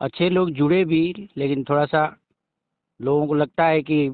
अच्छे लोग जुड़े भी, लेकिन थोड़ा सा लोगों को लगता है कि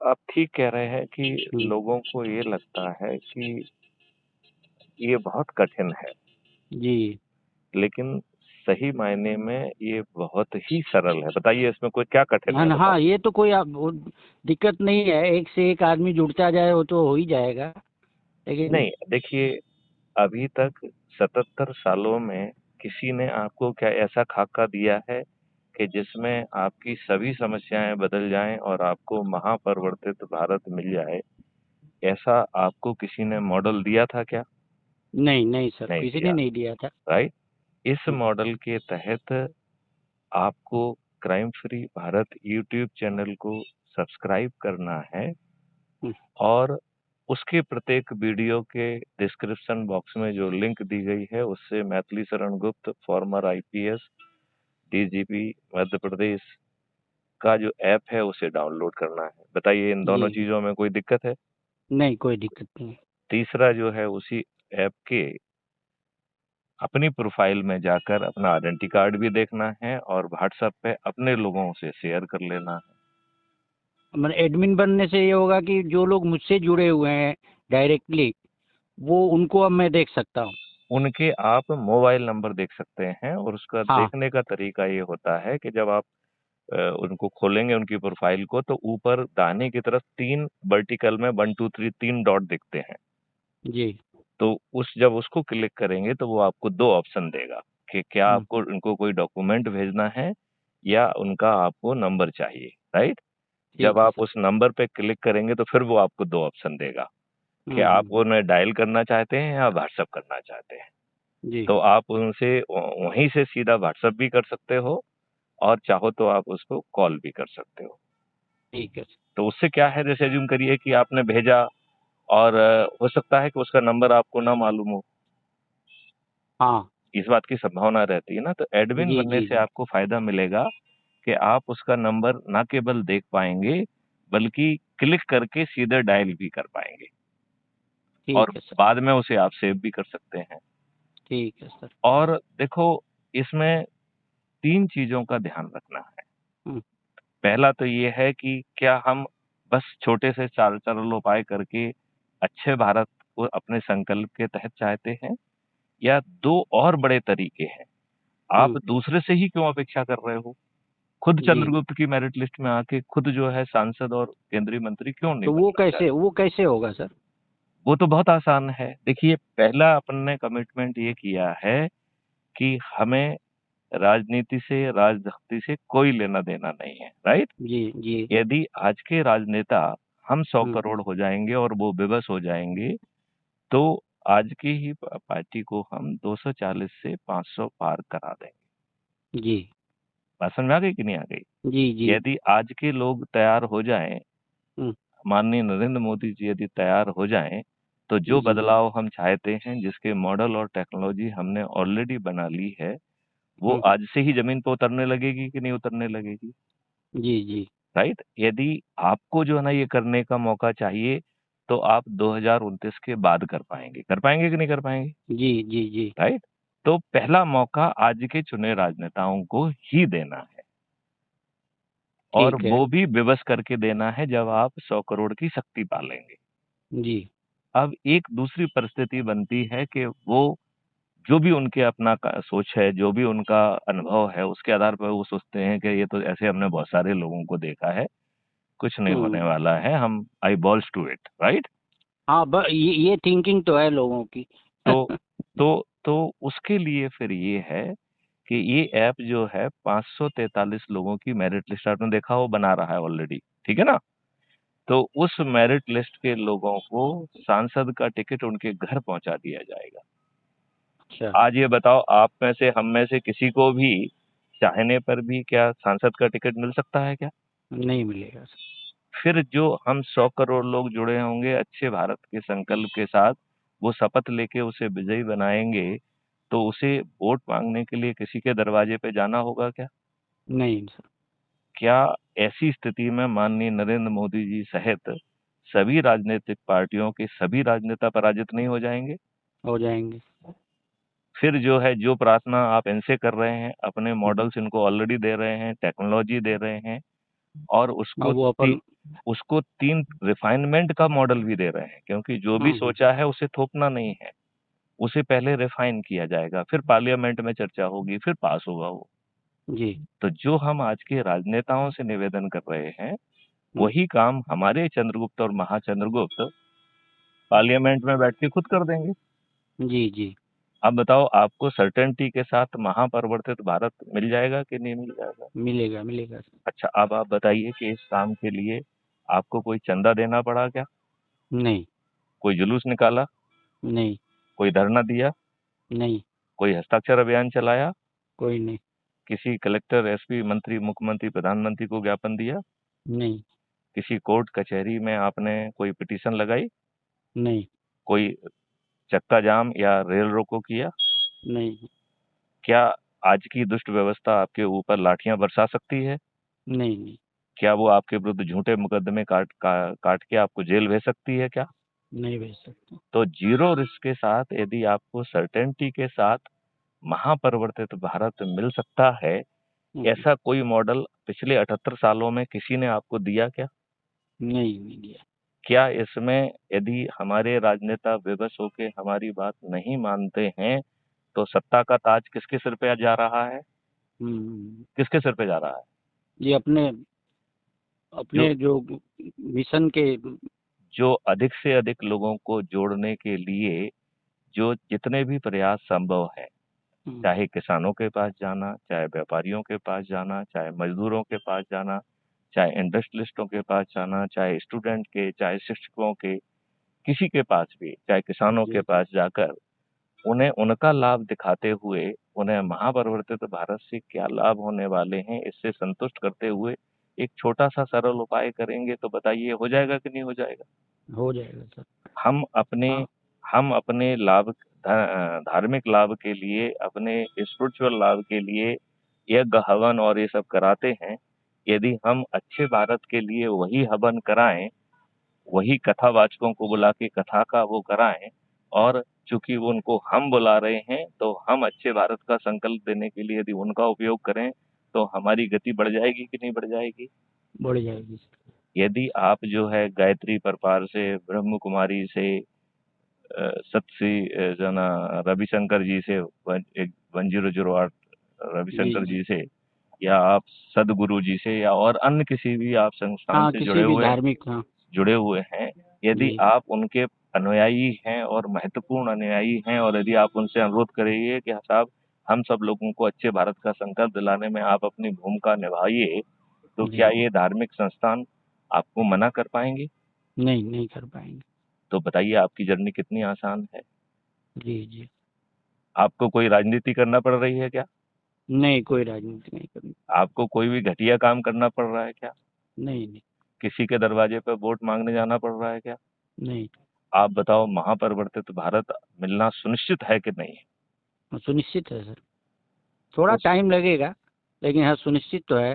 आप ठीक कह रहे हैं कि हम्म, लोगों को ये लगता है कि ये बहुत कठिन है, जी। लेकिन सही मायने में ये बहुत ही सरल है। बताइए इसमें कोई क्या कठिन हाँ है, बताओ। हाँ, ये तो कोई दिक्कत नहीं है, एक से एक आदमी जुड़ता जाए वो तो हो ही जाएगा, लेकिन नहीं, देखिए, अभी तक 77 सालों में किसी ने आपको क्या ऐसा खाका दिया है कि जिसमें आपकी सभी समस्याएं बदल जाएं और आपको महापरिवर्तित भारत मिल जाए? ऐसा आपको किसी ने मॉडल दिया था क्या? नहीं नहीं सर, नहीं किसी ने दिया, नहीं दिया था। राइट? इस हम्म, मॉडल के तहत आपको crime free Bharat YouTube channel को सब्सक्राइब करना है हम्म, और उसके प्रत्येक वीडियो के डिस्क्रिप्शन बॉक्स में जो लिंक दी गई है उससे Maithili Sharan Gupt, farmer IPS, DGP Madhya Pradesh का जो ऐप है उसे डाउनलोड करना है। बताइए इन दोनों जी। चीजों में कोई दिक्कत है? नहीं, कोई दिक्कत नहीं। तीसरा जो है, उसी ऐप के अपनी प्रोफाइल में जाकर अपना आइडेंटिटी कार्ड भी देखना है और व्हाट्सएप पे अपने लोगों से शेयर कर लेना है। मतलब एडमिन बनने से ये होगा कि जो लोग मुझसे जुड़े हुए हैं डायरेक्टली, वो उनको अब मैं देख सकता हूँ। उनके आप मोबाइल नंबर देख सकते हैं और उसका हाँ। देखने का तरीका ये होता है कि जब आप उनको खोलेंगे उनकी प्रोफाइल को, तो ऊपर दाहिने की तरफ तीन वर्टिकल में 1 2 3 तीन डॉट दिखते हैं। जी। तो उस जब उसको क्लिक करेंगे तो वो आपको दो ऑप्शन देगा कि क्या हम्म, आपको उनको कोई डॉक्यूमेंट भेजना है या उनका आपको नंबर चाहिए, राइट? जब ठीक है आप सर। उस नंबर पे क्लिक करेंगे तो फिर वो आपको दो ऑप्शन देगा कि आप हम्म। उन्हें डायल करना चाहते हैं या व्हाट्सएप करना चाहते हैं। जी। तो आप उनसे वहीं से सीधा व्हाट्सएप भी कर सकते हो और चाहो तो आप उसको कॉल भी कर सकते हो। ठीक है सर। तो उससे क्या है, जैसे अज्यूम करिए कि आपने भेजा और हो सकता है कि उसका नंबर आपको ना मालूम हो, हाँ। इस बात की संभावना रहती है ना। तो एडमिन जी बनने जी से जी। आपको फायदा मिलेगा कि आप उसका नंबर ना केवल देख पाएंगे बल्कि क्लिक करके सीधे डायल भी कर पाएंगे और ठीक है सर। बाद में उसे आप सेव भी कर सकते हैं। ठीक है सर। और देखो, इसमें तीन चीजों का ध्यान रखना है। हम्म, पहला तो ये है कि क्या हम बस छोटे से चाल सरल उपाय करके अच्छे भारत को अपने संकल्प के तहत चाहते हैं, या दो और बड़े तरीके हैं? आप हम्म। दूसरे से ही क्यों अपेक्षा कर रहे हो? खुद जी। चंद्रगुप्त की मेरिट लिस्ट में आके खुद जो है सांसद और केंद्रीय मंत्री क्यों नहीं तो वो बनना कैसे, चाहते? वो कैसे होगा सर? वो तो बहुत आसान है। देखिए, पहला अपन ने कमिटमेंट ये किया है कि हमें राजनीति से, राजभक्ति से कोई लेना देना नहीं है, राइट? जी जी। यदि आज के राजनेता हम 100 हम्म। करोड़ हो जाएंगे और वो विवश हो जाएंगे, तो आज की ही पार्टी को हम 240 से 500 पार करा देंगे। जी बात समझ में आ गई कि नहीं आ गई? जी जी। यदि आज के लोग तैयार हो जाएं, हम्म। माननीय नरेंद्र मोदी जी यदि तैयार हो जाएं, तो जो जी बदलाव हम चाहते हैं, जिसके मॉडल और टेक्नोलॉजी हमने ऑलरेडी बना ली है, वो हम्म। आज से ही जमीन पर उतरने लगेगी कि नहीं उतरने लगेगी, जी जी राइट? यदि आपको जो है ना ये करने का मौका चाहिए, तो आप 2029 के बाद कर पाएंगे कि नहीं कर पाएंगे, जी जी जी। राइट? तो पहला मौका आज के चुने राजनेताओं को ही देना है और ठीक है। वो भी विवश करके देना है जब आप 100 करोड़ की शक्ति पालेंगे। जी। अब एक दूसरी परिस्थिति बनती है कि वो जो भी उनके अपना सोच है, जो भी उनका अनुभव है, उसके आधार पर वो सोचते हैं कि ये तो ऐसे हमने बहुत सारे लोगों को देखा है, कुछ नहीं होने हम्म। वाला है, हम eyeballs to it, right? हाँ, ये थिंकिंग तो है लोगों की। तो तो उसके लिए फिर ये है कि ये ऐप जो है 543 लोगों की मेरिट लिस्ट आपने देखा वो बना रहा है ऑलरेडी, ठीक है ना? तो उस मेरिट लिस्ट के लोगों को सांसद का टिकट उनके घर पहुंचा दिया जाएगा। अच्छा। आज ये बताओ, आप में से, हम में से किसी को भी चाहने पर भी क्या सांसद का टिकट मिल सकता है क्या? नहीं मिलेगा सर। फिर जो हम 100 करोड़ लोग जुड़े होंगे अच्छे भारत के संकल्प के साथ, वो शपथ लेके उसे विजयी बनाएंगे, तो उसे वोट मांगने के लिए किसी के दरवाजे पे जाना होगा क्या? नहीं सर। क्या ऐसी स्थिति में माननीय नरेंद्र मोदी जी सहित सभी राजनीतिक पार्टियों के सभी राजनेता पराजित नहीं हो जाएंगे? हो जाएंगे। फिर जो है जो प्रार्थना आप इनसे कर रहे हैं, अपने मॉडल्स इनको ऑलरेडी दे रहे हैं, टेक्नोलॉजी दे रहे हैं, और अब वो अपन। उसको 3 रिफाइनमेंट का मॉडल भी दे रहे हैं, क्योंकि जो भी हम्म। सोचा है उसे थोपना नहीं है, उसे पहले रिफाइन किया जाएगा, फिर पार्लियामेंट में चर्चा होगी, फिर पास होगा वो। जी। तो जो हम आज के राजनेताओं से निवेदन कर रहे हैं, हम्म। वही काम हमारे चंद्रगुप्त और महाचंद्रगुप्त पार्लियामेंट में बैठ के खुद कर देंगे। जी जी। अब बताओ, आपको सर्टेनिटी के साथ महापरिवर्तित भारत मिल जाएगा कि नहीं मिल जाएगा? मिलेगा मिलेगा सर। अच्छा, अब आप बताइए कि इस काम के लिए आपको कोई चंदा देना पड़ा क्या? नहीं। कोई जुलूस निकाला? नहीं। कोई धरना दिया? नहीं। कोई हस्ताक्षर अभियान चलाया? कोई नहीं। किसी कलेक्टर, एसपी, मंत्री, मुख्यमंत्री, प्रधानमंत्री को ज्ञापन दिया? नहीं। किसी कोर्ट कचहरी में आपने कोई पिटीशन लगाई? नहीं। कोई चक्का जाम या रेल रोको किया? नहीं। क्या आज की दुष्ट व्यवस्था आपके ऊपर लाठियां बरसा सकती है? नहीं। नहीं। क्या वो आपके विरुद्ध झूठे मुकदमे काट के आपको जेल भेज सकती है क्या? नहीं भेज सकते। तो जीरो रिस्क के साथ यदि आपको सर्टेनिटी के साथ महापरिवर्तित भारत मिल सकता है, हम्म। ऐसा कोई मॉडल पिछले 78 सालों में किसी ने आपको दिया क्या? नहीं नहीं दिया। क्या इसमें यदि हमारे राजनेता विवश होके हमारी बात नहीं मानते हैं, तो सत्ता का ताज किसके सिर पे जा रहा है? हम्म। किसके सिर पे जा रहा है? ये अपने जो अपने जो मिशन के। जो अधिक से अधिक लोगों को जोड़ने के लिए जो जितने भी प्रयास संभव हैं, हम्म। चाहे किसानों के पास जाना, चाहे व्यापारियों के पास जाना, चाहे मजदूरों के पास जाना, चाहे इंडस्ट्रियलिस्टों के पास जाना, चाहे स्टूडेंट के, चाहे शिक्षकों के, किसी के पास भी, चाहे किसानों के जी जी। पास जाकर उन्हें उनका लाभ दिखाते हुए, उन्हें महापरिवर्तित भारत से क्या लाभ होने वाले हैं, इससे संतुष्ट करते हुए एक छोटा-सा सरल उपाय करेंगे, तो बताइए हो जाएगा कि नहीं हो जाएगा? हो जाएगा सर। हम अपने हाँ। हम अपने धार्मिक लाभ के लिए, अपने स्पिरिचुअल लाभ के लिए यज्ञ, हवन और ये सब कराते हैं। यदि हम अच्छे भारत के लिए वही हवन कराएँ, वही कथावाचकों को बुला के कथा का वो कराएँ, और चूँकि वो उनको हम बुला रहे हैं, तो हम अच्छे भारत का संकल्प देने के लिए यदि उनका उपयोग करें, तो हमारी गति बढ़ जाएगी कि नहीं बढ़ जाएगी? बढ़ जाएगी सर। यदि आप जो है गायत्री प्रपार से, ब्रह्म कुमारी से, सत्श्री जना रविशंकर जी से, 1008 जी रविशंकर जी। जी से, या आप सदगुरु जी से, या और अन्य किसी भी आप संस्थान हाँ से किसी भी धार्मिक। हाँ। जुड़े हुए हैं, यदि जी। आप उनके अनुयायी हैं और महत्वपूर्ण अनुयायी हैं, और यदि आप उनसे अनुरोध करिए कि साहब, हम सब लोगों को अच्छे भारत का संकल्प दिलाने में आप अपनी भूमिका निभाइए, तो क्या जी। ये धार्मिक संस्थान आपको मना कर पाएंगे? नहीं नहीं कर पाएंगे। तो बताइए, आपकी जर्नी कितनी आसान है। जी जी। आपको कोई राजनीति करना पड़ रही है क्या? नहीं कोई राजनीति नहीं करनी। आपको कोई भी घटिया काम करना पड़ रहा है क्या? नहीं नहीं। किसी के दरवाजे पर वोट मांगने जाना पड़ रहा है क्या? नहीं। आप बताओ, महापरिवर्तित भारत मिलना सुनिश्चित है कि नहीं? हाँ, सुनिश्चित है सर। थोड़ा उस टाइम लगेगा, लेकिन हाँ सुनिश्चित तो है।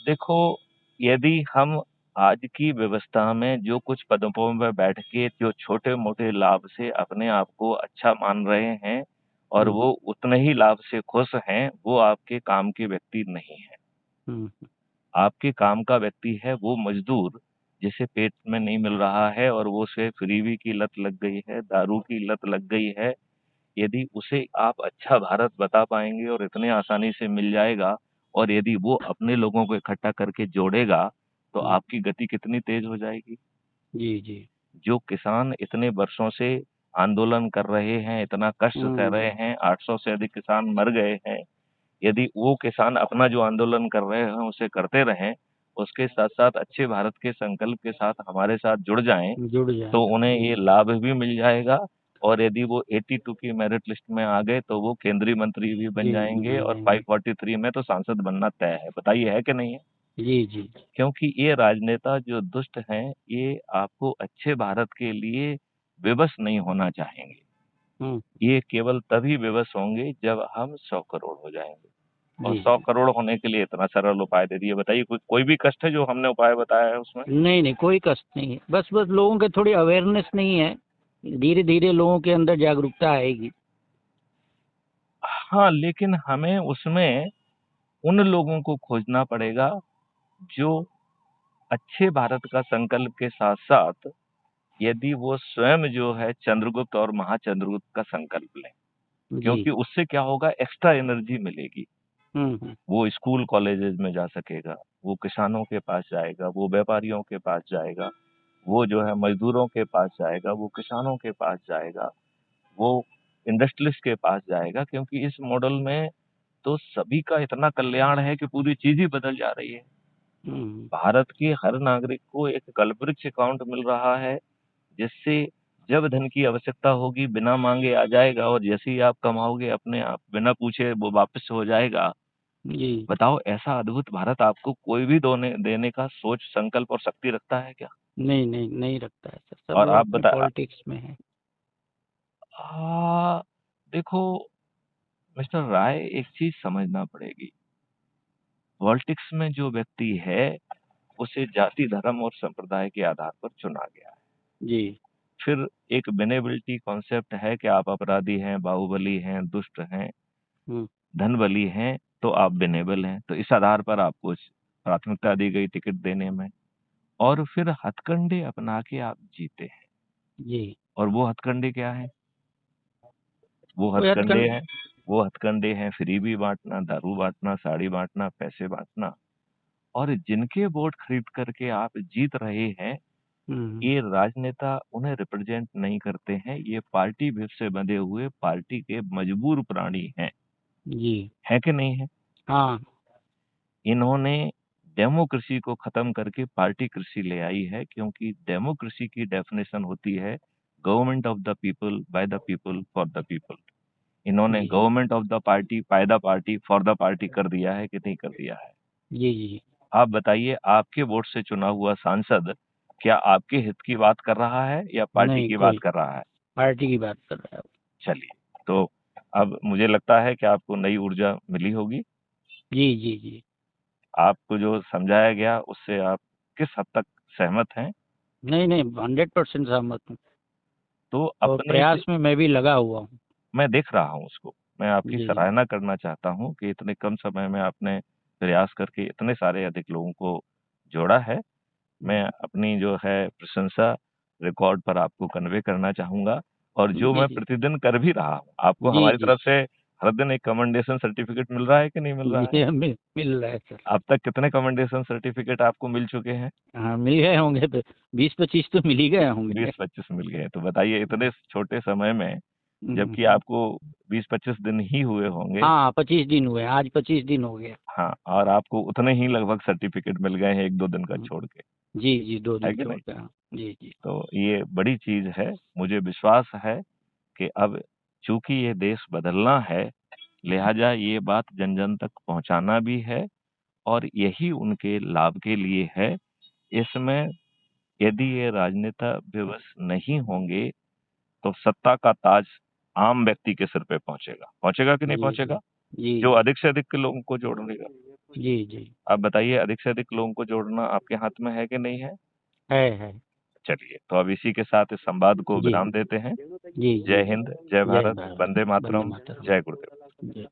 देखो, यदि हम आज की व्यवस्था में जो कुछ पदों में बैठ के जो छोटे-मोटे लाभ से अपने आप को अच्छा मान रहे हैं, और हम्म। वो उतने ही लाभ से खुश हैं, वो आपके काम के व्यक्ति नहीं हैं। हम्म। आपके काम का व्यक्ति है वो मज़दूर, जिसे पेट में नहीं मिल रहा है और वो उसे फ्रीबी की लत लग गई है, दारू की लत लग गई है। यदि उसे आप अच्छा भारत बता पाएँगे और इतने आसानी से मिल जाएगा, और यदि वो अपने लोगों को इकट्ठा करके जोड़ेगा, तो हम्म। आपकी गति कितनी तेज़ हो जाएगी। जी जी। जो किसान इतने वर्षों से आंदोलन कर रहे हैं, इतना कष्ट सह रहे हम्म। हैं, 800 से अधिक किसान मर गए हैं। यदि वो किसान अपना जो आंदोलन कर रहे हैं, उसे करते रहें, उसके साथ-साथ अच्छे भारत के संकल्प के साथ हमारे साथ जुड़ जाएँ, जुड़ तो जाए। उन्हें ये लाभ भी मिल जाएगा, और यदि वो 82 की मेरिट लिस्ट में आ गए, तो वो केंद्रीय मंत्री भी बन जी जाएँगे, बन और जाएंगे। 543 में तो सांसद बनना तय है। बताइए, है कि नहीं है? जी जी। क्योंकि ये राजनेता जो दुष्ट हैं, ये आपको अच्छे भारत के लिए विवश नहीं होना चाहेंगे। हम्म। ये केवल तभी विवश होंगे जब हम 100 करोड़ हो जाएँगे। और जी 100 जी। करोड़ होने के लिए इतना सरल उपाय दे दिए। बताइए, कोई भी कष्ट है जो हमने उपाय बताया है उसमें? नहीं नहीं कोई कष्ट नहीं है, बस बस लोगों के थोड़ी अवेयरनेस नहीं है। धीरे धीरे लोगों के अंदर जागरूकता आएगी। हाँ, लेकिन हमें उसमें उन लोगों को खोजना पड़ेगा जो अच्छे भारत का संकल्प के साथ-साथ यदि वो स्वयं जो है चंद्रगुप्त और महाचंद्रगुप्त का संकल्प लें, जी। क्योंकि उससे क्या होगा, एक्स्ट्रा एनर्जी मिलेगी। हुँ। वो स्कूल कॉलेजेस में जा सकेगा, वो किसानों के पास जाएगा, वो व्यापारियों के पास जाएगा, वो जो है मजदूरों के पास जाएगा, वो किसानों के पास जाएगा, वो इंडस्ट्रियलिस्ट के पास जाएगा, क्योंकि इस मॉडल में तो सभी का इतना कल्याण है कि पूरी चीज ही बदल जा रही है। हुँ। भारत के हर नागरिक को एक कल्पवृक्ष अकाउंट मिल रहा है, जिससे जब धन की आवश्यकता होगी बिना मांगे आ जाएगा, और जैसे ही आप कमाओगे अपने आप बिना पूछे वो वापस हो जाएगा। जी। बताओ, ऐसा अद्भुत भारत आपको कोई भी दोने देने का सोच, संकल्प और शक्ति रखता है क्या? नहीं, नहीं, नहीं रखता है सर, सब और लोग आप अपने बता पॉलिटिक्स में हैं। आ, देखो मिस्टर राय, एक चीज समझना पड़ेगी। पॉलिटिक्स में जो व्यक्ति है उसे जाति, धर्म और संप्रदाय के आधार पर चुना गया है। जी। फिर एक विनेबिलिटी कॉन्सेप्ट है कि आप अपराधी हैं, बाहुबली हैं, दुष्ट हैं, हुँ। धनबली हैं, तो आप विनेबल हैं। तो इस आधार पर आपको प्राथमिकता दी गई टिकट देने में, और फिर हथकंडे अपना के आप जीते हैं। जी। और वो हथकंडे क्या हैं? वो वो हथकंडे हथकंड हैं वो हथकंडे हैं फ्रीबी बांटना, दारू बांटना, साड़ी बांटना, पैसे बांटना। और जिनके वोट खरीद करके आप जीत रहे हैं, हुँ। ये राजनेता उन्हें रिप्रेजेंट नहीं करते हैं, ये पार्टी भेद से बंधे हुए पार्टी के मजबूर प्राणी हैं। जी। है कि नहीं है? हाँ। इन्होंने डेमोक्रेसी को खत्म करके पार्टी कृषि ले आई है, क्योंकि डेमोक्रेसी की डेफिनेशन होती है government of the people, by the people, for the people. इन्होंने जी। Government of the party, by the party, for the party कर दिया है कि नहीं कर दिया है? जी, जी। आप बताइए, आपके वोट से चुना हुआ सांसद क्या आपके हित की बात कर रहा है या पार्टी नहीं, की बात कोई कर रहा है? पार्टी की बात कर रहा है वो। चलिए, तो अब मुझे लगता है कि आपको नई ऊर्जा मिली होगी। जी, जी, जी। आपको जो समझाया गया उससे आप किस हद तक सहमत हैं? नहीं, नहीं, 100% सहमत हूँ, तो और अपने से प्रयास में मैं भी लगा हुआ हूँ। मैं देख रहा हूँ उसको। मैं आपकी जी। सराहना करना चाहता हूँ कि इतने कम समय में आपने प्रयास करके इतने सारे अधिक लोगों को जोड़ा है। मैं अपनी जो है प्रशंसा रिकॉर्ड पर आपको कन्वे करना चाहूँगा, और जो जी, मैं जी। प्रतिदिन कर भी रहा हूँ, आपको जी, हमारी जी। तरफ से हर दिन एक कमेंडेशन सर्टिफिकेट मिल रहा है कि नहीं मिल रहा है? ये मिल रहा है सर। अब तक कितने कमेंडेशन सर्टिफिकेट आपको मिल चुके हैं? हाँ, मिल गए होंगे तो 20-25 तो मिल ही गए होंगे। 20-25 मिल गए। तो बताइए, इतने छोटे समय में, हुँ, जबकि हुँ। आपको 20-25 दिन ही हुए होंगे। हाँ, 25 दिन हुए, आज 25 दिन हो गया। हाँ, और आपको उतने ही लगभग सर्टिफिकेट मिल गए हैं 1-2 दिन का हुँ। छोड़ के, जी, जी, 2 है दिन कि छोड़ नहीं? के, हाँ। जी, जी। तो ये बड़ी चीज़ है। मुझे विश्वास है कि अब चूँकि ये देश बदलना है, लिहाजा ये बात जन-जन तक पहुँचाना भी है, और यही उनके लाभ के लिए है। इसमें यदि ये राजनेता विवश नहीं होंगे, तो सत्ता का ताज आम व्यक्ति के सिर पे पहुँचेगा। पहुँचेगा कि नहीं जी, जी। पहुँचेगा? जी, जो जी। अधिक से अधिक के लोगों को जोड़ लेगा। जी, जी। आप बताइए, अधिक से अधिक लोगों को जोड़ना आपके हाथ में है कि नहीं है? है। चलिए, तो अब इसी के साथ इस संवाद को जी। विराम देते हैं। जी, जी। जय हिंद, जय जय भारत, भारत, वंदे वंदे मातरम, मातरम। जय गुरुदेव। जय